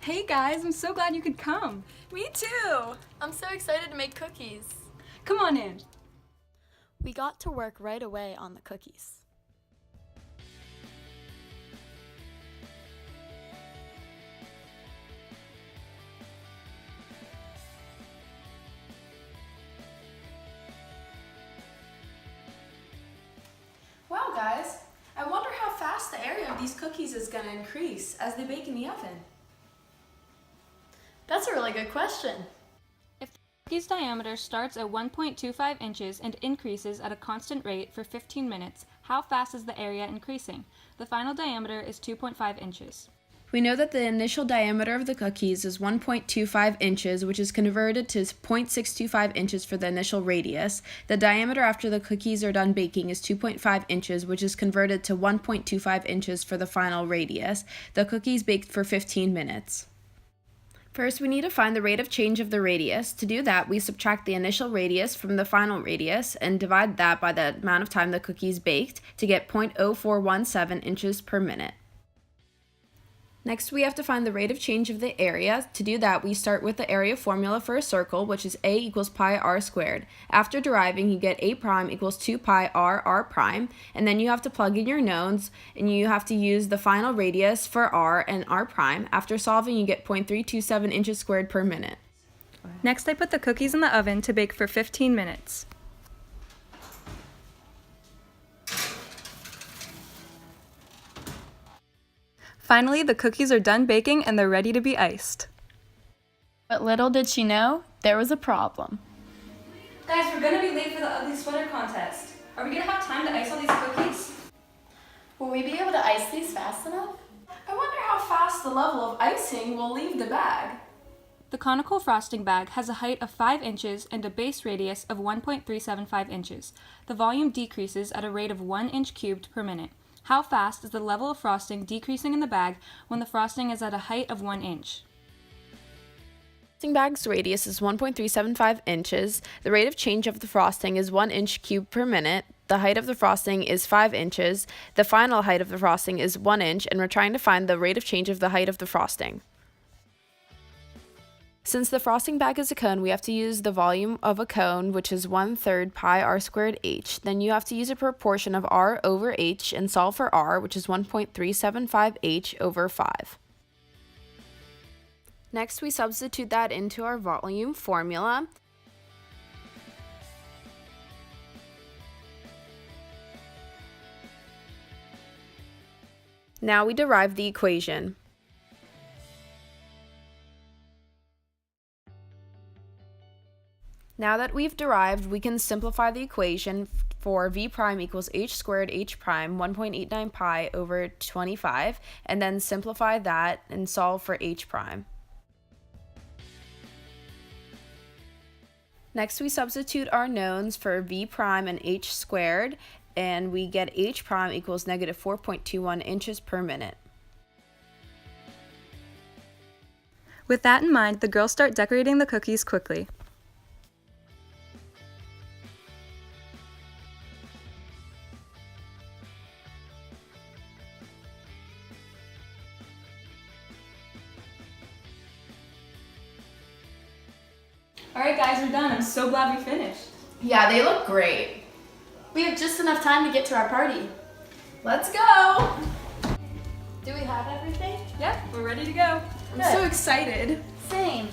Hey guys, I'm so glad you could come. Me too! I'm so excited to make cookies. Come on in. We got to work right away on the cookies. Wow guys, I wonder how fast the area of these cookies is going to increase as they bake in the oven. That's a really good question. If the cookie's diameter starts at 1.25 inches and increases at a constant rate for 15 minutes, how fast is the area increasing? The final diameter is 2.5 inches. We know that the initial diameter of the cookies is 1.25 inches, which is converted to 0.625 inches for the initial radius. The diameter after the cookies are done baking is 2.5 inches, which is converted to 1.25 inches for the final radius. The cookies baked for 15 minutes. First, we need to find the rate of change of the radius. To do that, we subtract the initial radius from the final radius and divide that by the amount of time the cookies baked to get 0.0417 inches per minute. Next, we have to find the rate of change of the area. To do that, we start with the area formula for a circle, which is a equals pi r squared. After deriving, you get a prime equals 2 pi r prime, and then you have to plug in your knowns, and you have to use the final radius for r and r prime. After solving, you get 0.327 inches squared per minute. Next, I put the cookies in the oven to bake for 15 minutes. Finally, the cookies are done baking and they're ready to be iced. But little did she know, there was a problem. Guys, we're gonna be late for the ugly sweater contest. Are we gonna have time to ice all these cookies? Will we be able to ice these fast enough? I wonder how fast the level of icing will leave the bag. The conical frosting bag has a height of 5 inches and a base radius of 1.375 inches. The volume decreases at a rate of 1 inch cubed per minute. How fast is the level of frosting decreasing in the bag when the frosting is at a height of 1 inch? The frosting bag's radius is 1.375 inches. The rate of change of the frosting is 1 inch cubed per minute. The height of the frosting is 5 inches. The final height of the frosting is 1 inch, and we're trying to find the rate of change of the height of the frosting. Since the frosting bag is a cone, we have to use the volume of a cone, which is 1/3 pi r squared h. Then you have to use a proportion of r over h and solve for r, which is 1.375 h over 5. Next, we substitute that into our volume formula. Now we derive the equation. Now that we've derived, we can simplify the equation for v prime equals h squared h prime 1.89 pi over 25, and then simplify that and solve for h prime. Next, we substitute our knowns for v prime and h squared, and we get h prime equals negative 4.21 inches per minute. With that in mind, the girls start decorating the cookies quickly. Alright guys, we're done. I'm so glad we finished. Yeah, they look great. We have just enough time to get to our party. Let's go! Do we have everything? Yep, we're ready to go. I'm so excited. Same.